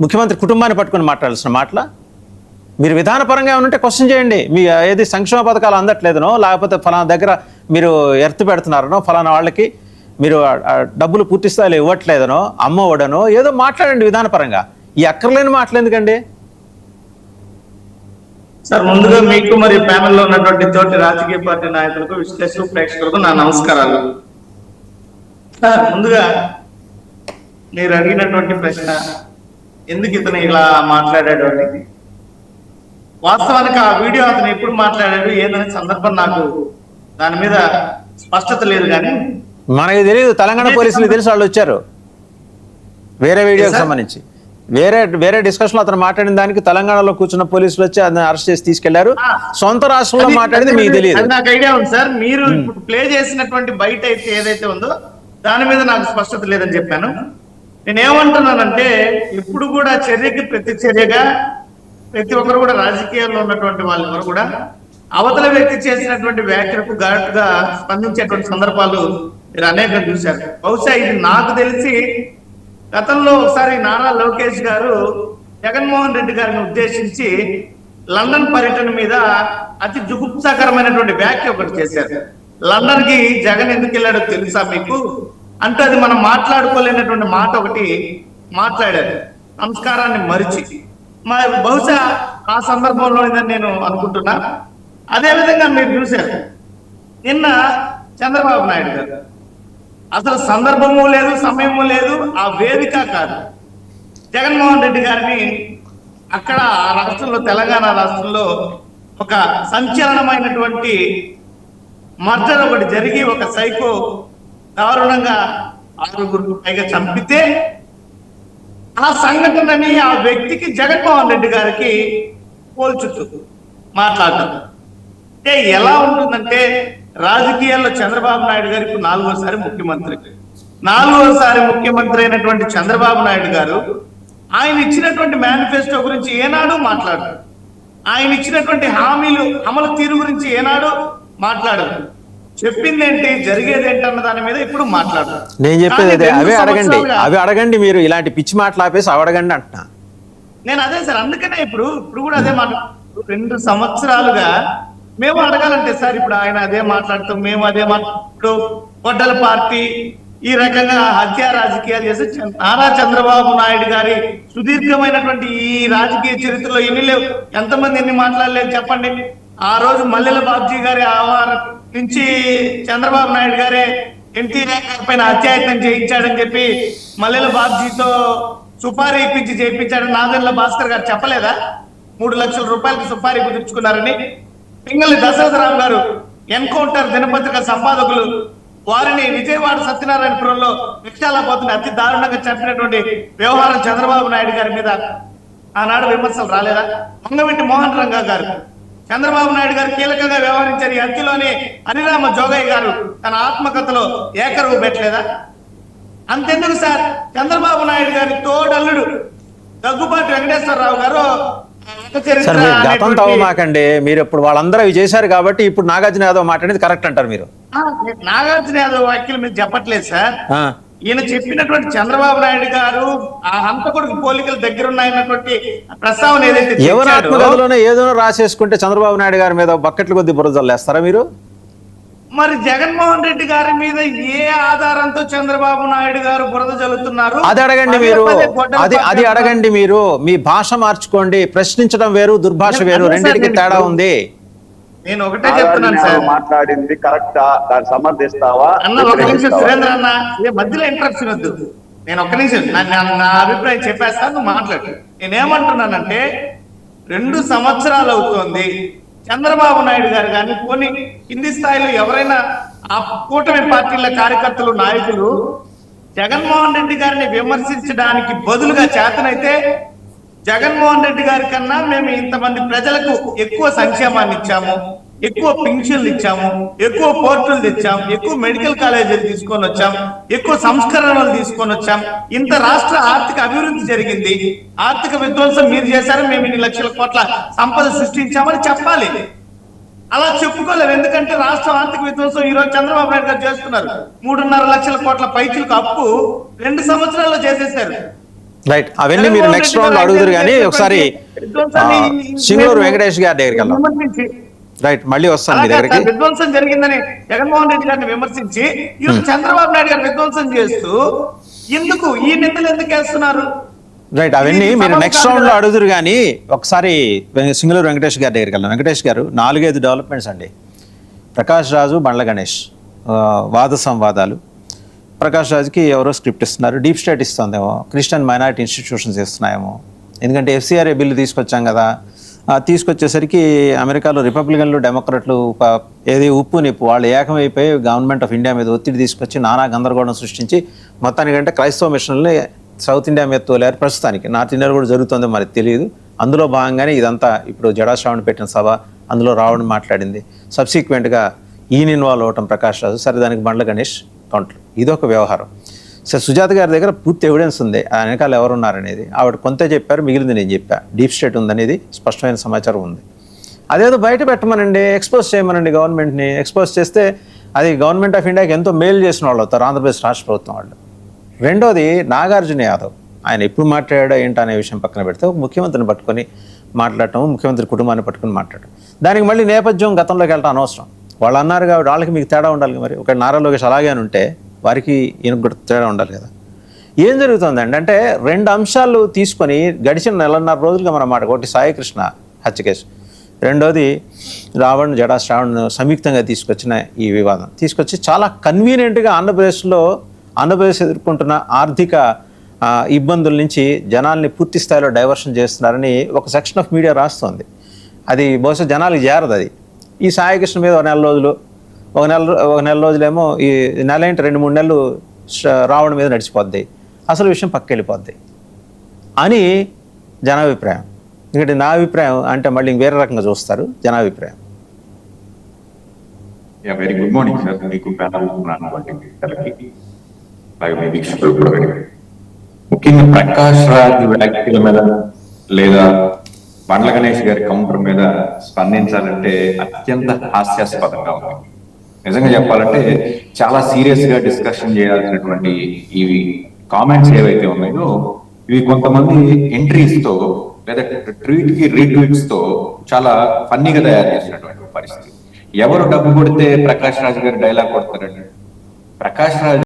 ముఖ్యమంత్రి కుటుంబాన్ని పట్టుకుని మాట్లాడాల్సిన మాటల? మీరు విధానపరంగా ఏమనుంటే క్వశ్చన్ చేయండి. మీ ఏది సంక్షేమ పథకాలు అందట్లేదనో, లేకపోతే ఫలానా దగ్గర మీరు ఎర్త్ పెడుతున్నారనో, ఫలానా వాళ్ళకి మీరు డబ్బులు పూర్తి స్థాయిలో ఇవ్వట్లేదనో, అమ్మఒడనో ఏదో మాట్లాడండి విధానపరంగా. ఈ అక్కర్లేని మాటలు ఎందుకండి? సార్, ముందుగా మీకు మరియు ప్యానెల్లో ఉన్నటువంటి తోటి రాజకీయ పార్టీ నాయకులకు, విశ్లేషకులకు, ప్రేక్షకులకు నా నమస్కారాలు. సార్, ముందుగా మీరు అడిగినటువంటి ప్రశ్న, ఎందుకు ఇతను ఇలా మాట్లాడాడు అని. వాస్తవానికి ఆ వీడియో అతను ఎప్పుడు మాట్లాడాడు ఏదనే సందర్భం నాకు దాని మీద స్పష్టత లేదు. కానీ మనకి తెలియదు, తెలంగాణ పోలీసులు తెలిసి వాళ్ళు వచ్చారు వేరే వీడియోకి సంబంధించి. వేరే డిస్కషన్ లో అతను మాట్లాడిన దానికి తెలంగాణలో కూర్చున్న పోలీసులు వచ్చి అతను అరెస్ట్ చేసి తీసుకెళ్లారు. సొంత రాష్ట్రంలో మాట్లాడింది మీకు తెలియదు. నాకు ఐడియా ఉంది సార్. మీరు ఇప్పుడు ప్లే చేసినటువంటి బయట అయితే ఏదైతే ఉందో దాని మీద నాకు స్పష్టత లేదని చెప్పాను. నేనేమంటున్నానంటే, ఇప్పుడు కూడా చర్యకి ప్రతి చర్యగా ప్రతి ఒక్కరు కూడా రాజకీయాల్లో ఉన్నటువంటి వాళ్ళెవరు కూడా అవతల వ్యక్తి చేసినటువంటి వ్యాఖ్యలకు ఘాటుగా స్పందించేటువంటి సందర్భాలు మీరు అనేక చూశారు. బహుశా ఇది నాకు తెలిసి గతంలో ఒకసారి నారా లోకేష్ గారు జగన్మోహన్ రెడ్డి గారిని ఉద్దేశించి లండన్ పర్యటన మీద అతి జుగుప్సాకరమైనటువంటి వ్యాఖ్య ఒకటి చేశారు. లండన్ కి జగన్ ఎందుకు వెళ్ళాడో తెలుసా మీకు అంటే, అది మనం మాట్లాడుకోలేనటువంటి మాట ఒకటి మాట్లాడారు, సంస్కారాన్ని మరిచి. బహుశా ఆ సందర్భంలో ఇదని నేను అనుకుంటున్నా. అదేవిధంగా మీరు చూశారు నిన్న చంద్రబాబు నాయుడు గారు, అసలు సందర్భము లేదు, సమయము లేదు, ఆ వేదిక కాదు, జగన్మోహన్ రెడ్డి గారిని అక్కడ ఆ రాష్ట్రంలో, తెలంగాణ రాష్ట్రంలో ఒక సంచలనమైనటువంటి మర్డర్ ఒకటి జరిగి ఒక సైకో దారుణంగా 6 పైగా చంపితే ఆ సంఘటనని ఆ వ్యక్తికి జగన్మోహన్ రెడ్డి గారికి పోల్చుతూ మాట్లాడటం అంటే ఎలా ఉంటుందంటే, రాజకీయాల్లో చంద్రబాబు నాయుడు గారు ఇప్పుడు 4వసారి ముఖ్యమంత్రి. 4వసారి ముఖ్యమంత్రి అయినటువంటి చంద్రబాబు నాయుడు గారు ఆయన ఇచ్చినటువంటి మేనిఫెస్టో గురించి ఏనాడు మాట్లాడరు. ఆయన ఇచ్చినటువంటి హామీలు అమలు తీరు గురించి ఏనాడు మాట్లాడరు. చెప్పిందేంటి, జరిగేదేంటి అన్న దాని మీద ఇప్పుడు మాట్లాడరు. నేను చెప్పేది అవి అడగండి. మీరు ఇలాంటి పిచ్చి మాటలు ఆపేసి అవి అడగండి అంటున్నా. నేను అదే సార్, అందుకనే ఇప్పుడు కూడా అదే మాట్లాడు. 2 సంవత్సరాలుగా మేము అడగాలంటే సార్, ఇప్పుడు ఆయన అదే మాట్లాడుతాం, మేము అదే మాట్లాడుతూ గొడ్డల పార్టీ ఈ రకంగా హత్య రాజకీయాలు చేసి నారా చంద్రబాబు నాయుడు గారి సుదీర్ఘమైనటువంటి ఈ రాజకీయ చరిత్రలో ఎన్ని లేవు, ఎంతమంది ఎన్ని మాట్లాడలేదు చెప్పండి. ఆ రోజు మల్లెల బాబ్జీ గారి ఆవారం నుంచి చంద్రబాబు నాయుడు గారే ఎన్టీఆర్ గారి పైన అత్యాయత్నం చేయించాడని చెప్పి మల్లెల బాబ్జీతో సుపారీ ఇప్పించి చేయించాడని నాదెండ్ల భాస్కర్ గారు చెప్పలేదా? 3 లక్షల రూపాయలకి సుపారీ కుదుర్చుకున్నారని. పింగళి దశరథరావు గారు ఎన్కౌంటర్ దినపత్రిక సంపాదకులు వారిని విజయవాడ సత్యనారాయణపురంలో రిక్షాలా పోతున్న అతి దారుణంగా చంపినటువంటి వ్యవహారం చంద్రబాబు నాయుడు గారి మీద ఆనాడు విమర్శలు రాలేదా? మంగవెట్టి మోహన్ రంగా గారు చంద్రబాబు నాయుడు గారు కీలకంగా వ్యవహరించారు. ఈ హత్యలోనే హరిరామ జోగయ్య గారు తన ఆత్మకథలో ఏకరువు పెట్టలేదా? అంతెందుకు సార్, చంద్రబాబు నాయుడు గారి తోడల్లుడు దగ్గుబాటి వెంకటేశ్వరరావు గారు గతం తవ్వమాకండి. మీరు ఇప్పుడు వాళ్ళందరూ అవి చేశారు కాబట్టి ఇప్పుడు నాగార్జున యాదవ్ మాట్లాడేది కరెక్ట్ అంటారు మీరు. నాగార్జున యాదవ్ వ్యాఖ్యలు మీరు చెప్పట్లేదు సార్. ఈయన చెప్పినటువంటి చంద్రబాబు నాయుడు గారు ఆ హంతకుడికి పోలికలు దగ్గర ఉన్నాయన్నటువంటి ప్రస్తావన ఏదైతే ఎవరి ఆత్మకథలోనే ఏదో రాసేసుకుంటే చంద్రబాబు నాయుడు గారి మీద బకెట్ల కొద్ది బురదల్లేస్తారా మీరు? మరి జగన్మోహన్ రెడ్డి గారి మీద ఏ ఆధారంతో చంద్రబాబు నాయుడు గారు బురద జల్లుతున్నారు? అది అడగండి మీరు. అది అడగండి మీరు. మీ భాష మార్చుకోండి. ప్రశ్నించడం వేరు, దుర్భాష వేరు, రెండింటికి తేడా ఉంది. నేను ఒకటే చెప్తున్నాను సార్, మాట్లాడింది కరెక్టా, దాన్ని సమర్థిస్తావా అన్న? ఒక నిమిషం సురేంద్ర అన్న, మధ్యలో ఇంటరప్షన్ వద్దు. నేను ఒక్క నిమిషం నా అభిప్రాయం చెప్పేస్తాను, నువ్వు మాట్లాడు. నేనేమంటున్నానంటే, 2 సంవత్సరాలు అవుతోంది చంద్రబాబు నాయుడు గారు కానీ కొన్ని కింది స్థాయిలో ఎవరైనా ఆ కూటమి పార్టీల కార్యకర్తలు, నాయకులు జగన్మోహన్ రెడ్డి గారిని విమర్శించడానికి బదులుగా చేతనైతే జగన్మోహన్ రెడ్డి గారి కన్నా మేము ఇంతమంది ప్రజలకు ఎక్కువ సంక్షేమాన్ని ఇచ్చాము, ఎక్కువ పింఛన్లు ఇచ్చాము, ఎక్కువ పోర్టులు తెచ్చాం, ఎక్కువ మెడికల్ కాలేజీలు తీసుకొని వచ్చాం, ఎక్కువ సంస్కరణలు తీసుకొని వచ్చాం, ఇంత రాష్ట్ర ఆర్థిక అభివృద్ధి జరిగింది, ఆర్థిక విధ్వంసం మీరు చేశారు, మేము 2 లక్షల కోట్ల సంపద సృష్టించామని చెప్పాలి. అలా చెప్పుకోలేరు. ఎందుకంటే రాష్ట్ర ఆర్థిక విధ్వంసం ఈ రోజు చంద్రబాబు నాయుడు గారు చేస్తున్నారు. 3.5 లక్షల కోట్ల పైచులకు అప్పు 2 సంవత్సరాల్లో చేసేశారు. రైట్, అవన్నీ మీరు నెక్స్ట్ రౌండ్ లో అడుగుతారు కానీ ఒకసారి సింగూరు వెంకటేష్ గారి దగ్గరికి వెళ్దాం. విమర్శించి రైట్, మళ్ళీ వస్తాను మీ అలాగే దగ్గరికి. సార్, విధ్వంసం జరిగిందని జగన్మోహన్ రెడ్డి గారిని విమర్శించి ఈరోజు చంద్రబాబు నాయుడు గారు విధ్వంసం చేస్తూ ఎందుకు ఈ నిందలు ఎందుకు వేస్తున్నారు? రైట్, అవన్నీ మీరు నెక్స్ట్ రౌండ్ లో అడుగుతారు కానీ ఒకసారి సింగూరు వెంకటేష్ గారి దగ్గరికి వెళ్దాం. వెంకటేష్ గారు, 4-5 డెవలప్మెంట్స్ అండి. ప్రకాష్ రాజు, బండ్ల గణేష్ వాద సంవాదాలు. ప్రకాష్ రాజుకి ఎవరో స్క్రిప్ట్ ఇస్తున్నారు, డీప్ స్టేట్ ఇస్తుందేమో, క్రిస్టియన్ మైనారిటీ ఇన్స్టిట్యూషన్స్ ఇస్తున్నాయేమో. ఎందుకంటే FCRA బిల్లు తీసుకొచ్చాం కదా, తీసుకొచ్చేసరికి అమెరికాలో రిపబ్లికన్లు డెమోక్రాట్లు ఏది ఉప్పు నిప్పు వాళ్ళు ఏకమైపోయి గవర్నమెంట్ ఆఫ్ ఇండియా మీద ఒత్తిడి తీసుకొచ్చి నానా గందరగోళం సృష్టించి మొత్తానికంటే క్రైస్తవ మిషన్లని సౌత్ ఇండియా మీద తోలారు. ప్రస్తుతానికి నార్త్ ఇండియాలో కూడా జరుగుతుందో మరి తెలియదు. అందులో భాగంగానే ఇదంతా ఇప్పుడు జడాశ్రావణ్ పెట్టిన సభ, అందులో రావడం మాట్లాడింది. సబ్సిక్వెంట్గా ఈయన ఇన్వాల్వ్ అవటం ప్రకాష్ రాజు, సరే దానికి బండ్ల గణేష్ కౌంటర్, ఇదొక వ్యవహారం. సరే, సుజాత గారి దగ్గర పూర్తి ఎవిడెన్స్ ఉంది ఆ వెనకాల ఎవరున్నారనేది. ఆవిడ కొంత చెప్పారు, మిగిలింది నేను చెప్పా. డీప్ స్టేట్ ఉందనేది స్పష్టమైన సమాచారం ఉంది. అదేదో బయట పెట్టమనండి, ఎక్స్పోజ్ చేయమనండి. గవర్నమెంట్ని ఎక్స్పోజ్ చేస్తే అది గవర్నమెంట్ ఆఫ్ ఇండియాకి ఎంతో మేలు చేసిన వాళ్ళు అవుతారు, ఆంధ్రప్రదేశ్ రాష్ట్ర ప్రభుత్వం వాళ్ళు. రెండోది నాగార్జున యాదవ్, ఆయన ఎప్పుడు మాట్లాడాడో ఏంటనే విషయం పక్కన పెడితే ఒక ముఖ్యమంత్రిని పట్టుకొని మాట్లాడటం, ముఖ్యమంత్రి కుటుంబాన్ని పట్టుకొని మాట్లాడటం, దానికి మళ్ళీ నేపథ్యం గతంలోకి వెళ్ళటం అనవసరం. వాళ్ళు అన్నారు కాబట్టి వాళ్ళకి మీకు తేడా ఉండాలి. మరి ఒక నారా లోకేష్ అలాగే అని ఉంటే వారికి ఈయనకు కూడా తేడా ఉండాలి కదా. ఏం జరుగుతుందండి అంటే 2 అంశాలు తీసుకొని గడిచిన 1.5 రోజులుగా మన మాట. ఒకటి సాయికృష్ణ హత్య కేసు, రెండోది రావణ్ జడా శ్రావణ్ సంయుక్తంగా తీసుకొచ్చిన ఈ వివాదం తీసుకొచ్చి చాలా కన్వీనియంట్గా ఆంధ్రప్రదేశ్ ఎదుర్కొంటున్న ఆర్థిక ఇబ్బందుల నుంచి జనాల్ని పూర్తి స్థాయిలో డైవర్షన్ చేస్తున్నారని ఒక సెక్షన్ ఆఫ్ మీడియా రాస్తోంది. అది బహుశా జనాలకు చేరదు. అది ఈ సాయికృష్ణ మీద ఒక నెల రోజులేమో, ఈ నెల ఏంటి 2-3 నెలలు రావణ్ మీద నడిచిపోద్ది, అసలు విషయం పక్క వెళ్ళిపోద్ది అని జనాభిప్రాయం. ఎందుకంటే నా అభిప్రాయం అంటే మళ్ళీ వేరే రకంగా చూస్తారు జనాభిప్రాయం. వెరీ గుడ్ మార్నింగ్ సార్, మీకు ప్యానల్ ముఖ్యంగా ప్రకాష్ రాజ్ వ్యాఖ్యల మీద లేదా బండ్ల గణేష్ గారి కౌంటర్ మీద స్పందించాలంటే అత్యంత హాస్యాస్పదంగా ఉంది. నిజంగా చెప్పాలంటే చాలా సీరియస్ గా డిస్కషన్ చేయాల్సినటువంటి ఇవి కామెంట్స్ ఏవైతే ఉన్నాయో ఇవి కొంతమంది ఎంట్రీస్ తో లేదా ట్వీట్ కి రీట్వీట్స్ తో చాలా ఫన్నీగా తయారు చేసినటువంటి పరిస్థితి. ఎవరు డబ్బు కొడితే ప్రకాష్ రాజ్ గారు డైలాగ్ కొడతారండి? ప్రకాష్ రాజ్